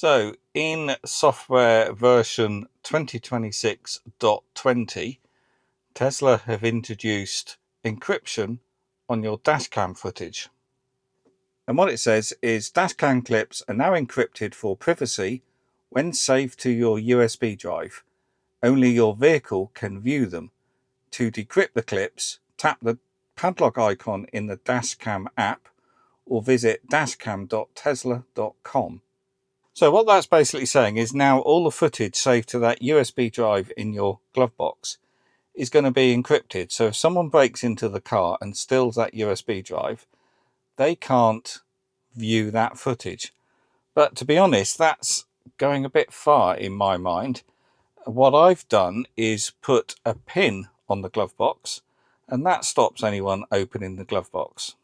So in software version 2026.20, Tesla have introduced encryption on your dashcam footage. And what it says is dashcam clips are now encrypted for privacy when saved to your USB drive. Only your vehicle can view them. To decrypt the clips, tap the padlock icon in the Dashcam app or visit dashcam.tesla.com. So what that's basically saying is now all the footage saved to that USB drive in your glove box is going to be encrypted. So if someone breaks into the car and steals that USB drive, they can't view that footage. But to be honest, that's going a bit far in my mind. What I've done is put a pin on the glove box, and that stops anyone opening the glove box.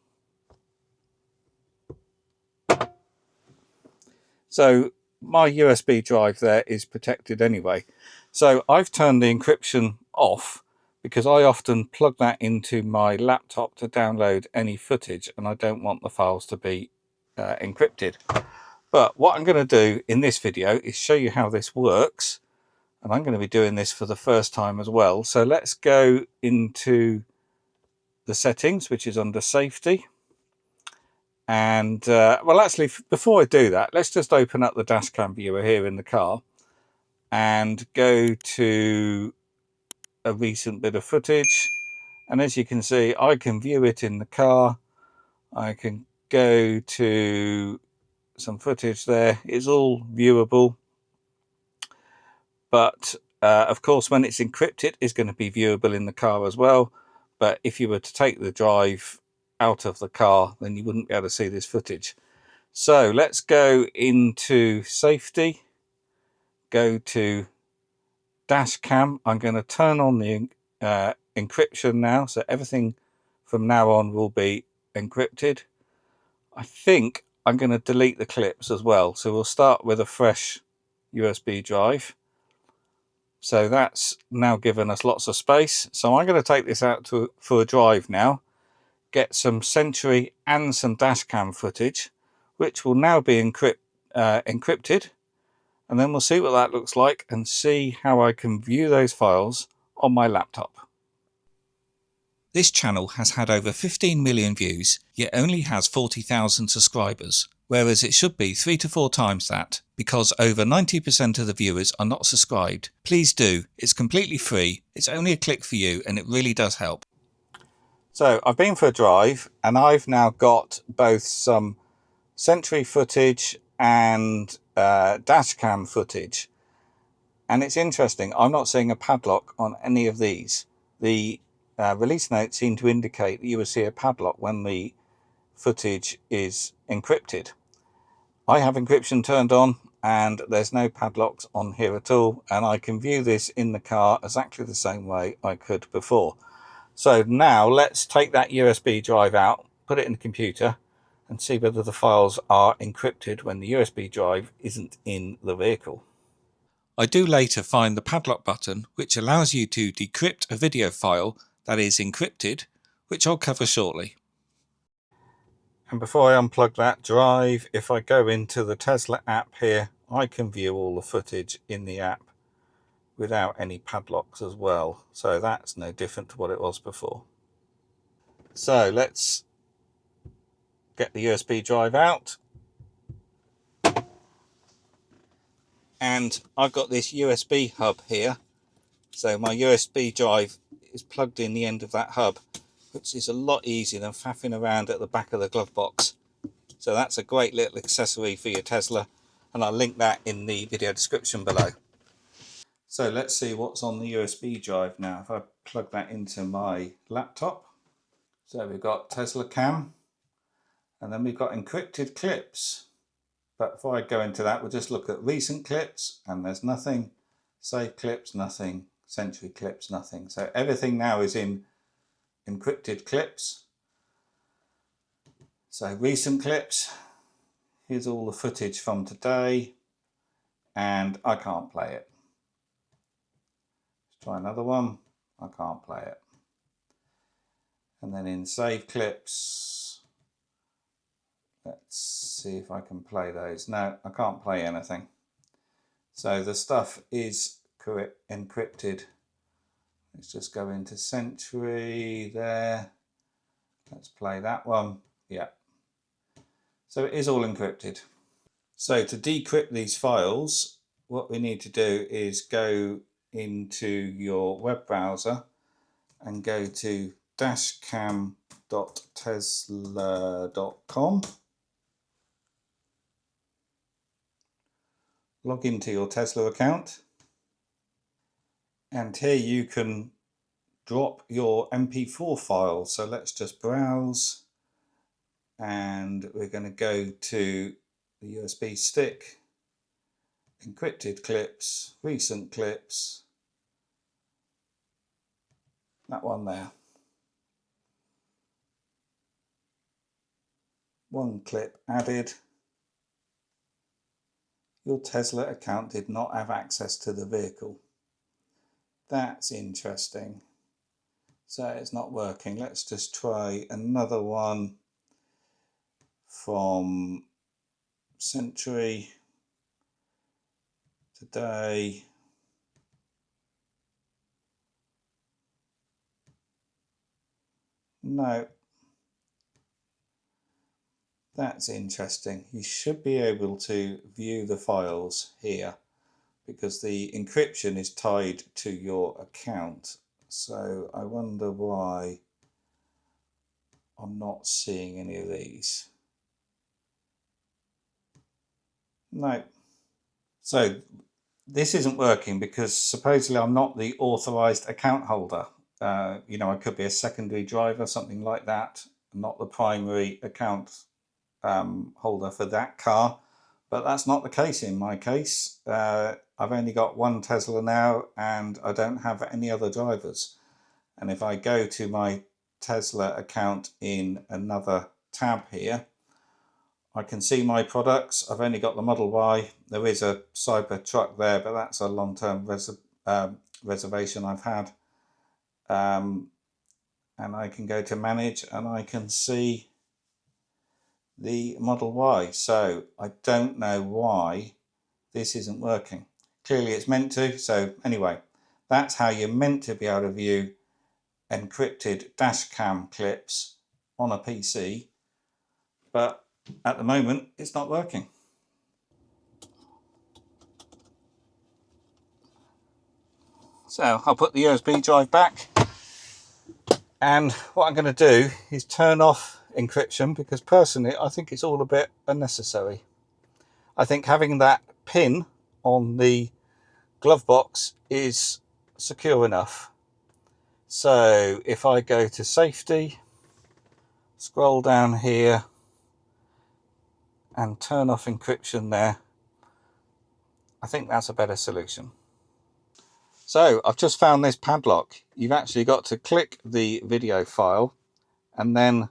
So my USB drive there is protected anyway. So I've turned the encryption off because I often plug that into my laptop to download any footage, and I don't want the files to be encrypted. But what I'm going to do in this video is show you how this works, and I'm going to be doing this for the first time as well. So let's go into the settings, which is under safety. And well, actually, before I do that, let's just open up the dashcam viewer here in the car and go to a recent bit of footage. And as you can see, I can view it in the car. I can go to some footage there. It's all viewable. But of course, when it's encrypted, it's going to be viewable in the car as well. But if you were to take the drive out of the car, then you wouldn't be able to see this footage. So let's go into safety, go to Dashcam. I'm going to turn on the encryption now, so everything from now on will be encrypted. I think I'm going to delete the clips as well, so we'll start with a fresh USB drive. So that's now given us lots of space. So I'm going to take this out for a drive now, get some Sentry and some dashcam footage, which will now be encrypted, and then we'll see what that looks like and see how I can view those files on my laptop. This channel has had over 15 million views, yet only has 40,000 subscribers, whereas it should be 3 to 4 times that, because over 90% of the viewers are not subscribed. Please do, it's completely free, it's only a click for you, and it really does help. So I've been for a drive, and I've now got both some Sentry footage and dashcam footage. And it's interesting, I'm not seeing a padlock on any of these. The release notes seem to indicate that you will see a padlock when the footage is encrypted. I have encryption turned on and there's no padlocks on here at all, and I can view this in the car exactly the same way I could before. So now let's take that USB drive out, put it in the computer, and see whether the files are encrypted when the USB drive isn't in the vehicle. I do later find the padlock button, which allows you to decrypt a video file that is encrypted, which I'll cover shortly. And before I unplug that drive, if I go into the Tesla app here, I can view all the footage in the app without any padlocks as well. So that's no different to what it was before. So let's get the USB drive out. And I've got this USB hub here. So my USB drive is plugged in the end of that hub, which is a lot easier than faffing around at the back of the glove box. So that's a great little accessory for your Tesla, and I'll link that in the video description below. So let's see what's on the USB drive now. If I plug that into my laptop. So we've got Tesla Cam, and then we've got encrypted clips. But before I go into that, we'll just look at recent clips, and there's nothing. Save clips, nothing. Sentry clips, nothing. So everything now is in encrypted clips. So recent clips, here's all the footage from today, and I can't play it. Let's try another one. I can't play it. And then in save clips, let's see if I can play those. No, I can't play anything. So the stuff is encrypted. Let's just go into Sentry there. Let's play that one. Yeah. So it is all encrypted. So to decrypt these files, what we need to do is go into your web browser and go to dashcam.tesla.com. Log into your Tesla account, and here you can drop your MP4 file. So let's just browse, and we're going to go to the USB stick, encrypted clips, recent clips, that one there. One clip added. Your Tesla account did not have access to the vehicle. That's interesting. So it's not working. Let's just try another one from Sentry today. No. That's interesting. You should be able to view the files here because the encryption is tied to your account. So I wonder why I'm not seeing any of these. No. So this isn't working because supposedly I'm not the authorized account holder. You know, I could be a secondary driver, something like that, not the primary account holder for that car, but that's not the case in my case. I've only got one Tesla now and I don't have any other drivers. And if I go to my Tesla account in another tab here, I can see my products. I've only got the Model Y. There is a Cybertruck there, but that's a long-term reservation I've had. And I can go to manage and I can see the Model Y. So I don't know why this isn't working. Clearly it's meant to. So anyway, that's how you're meant to be able to view encrypted dash cam clips on a PC, but at the moment it's not working. So I'll put the USB drive back, and what I'm going to do is turn off encryption because personally I think it's all a bit unnecessary. I think having that pin on the glove box is secure enough. So if I go to safety, scroll down here and turn off encryption there, I think that's a better solution. So I've just found this padlock. You've actually got to click the video file, and then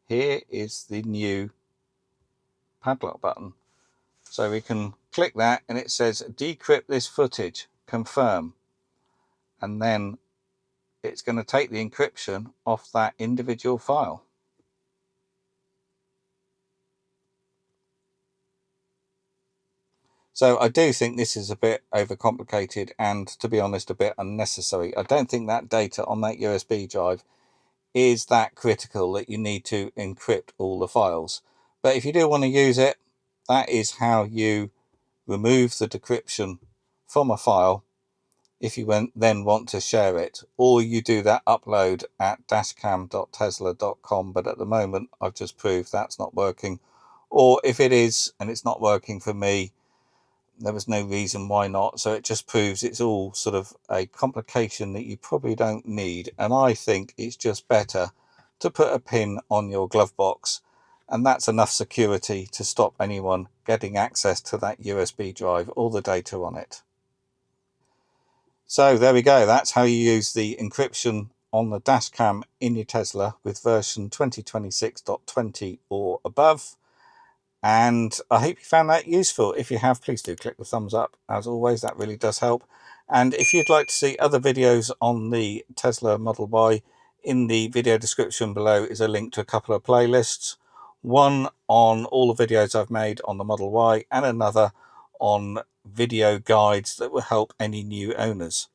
here is the new padlock button. So we can click that and it says decrypt this footage, confirm, and then it's going to take the encryption off that individual file. So I do think this is a bit overcomplicated and, to be honest, a bit unnecessary. I don't think that data on that USB drive is that critical that you need to encrypt all the files. But if you do want to use it, that is how you remove the decryption from a file if you then want to share it, or you do that upload at dashcam.tesla.com. But at the moment I've just proved that's not working, or if it is and it's not working for me, there was no reason why not. So it just proves it's all sort of a complication that you probably don't need, and I think it's just better to put a pin on your glove box, and that's enough security to stop anyone getting access to that USB drive or the data on it. So there we go, that's how you use the encryption on the dash cam in your Tesla with version 2026.20 or above. And I hope you found that useful. If you have, please do click the thumbs up. As always, that really does help. And if you'd like to see other videos on the Tesla Model Y, in the video description below is a link to a couple of playlists. One on all the videos I've made on the Model Y and another on video guides that will help any new owners.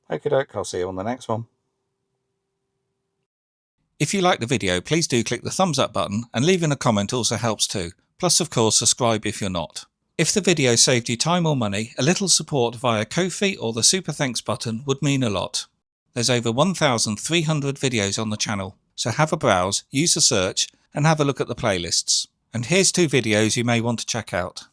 Okie doke, I'll see you on the next one. If you like the video, please do click the thumbs up button, and leaving a comment also helps too. Plus, of course, subscribe if you're not. If the video saved you time or money, a little support via Ko-fi or the Super Thanks button would mean a lot. There's over 1,300 videos on the channel, so have a browse, use the search, and have a look at the playlists. And here's 2 videos you may want to check out.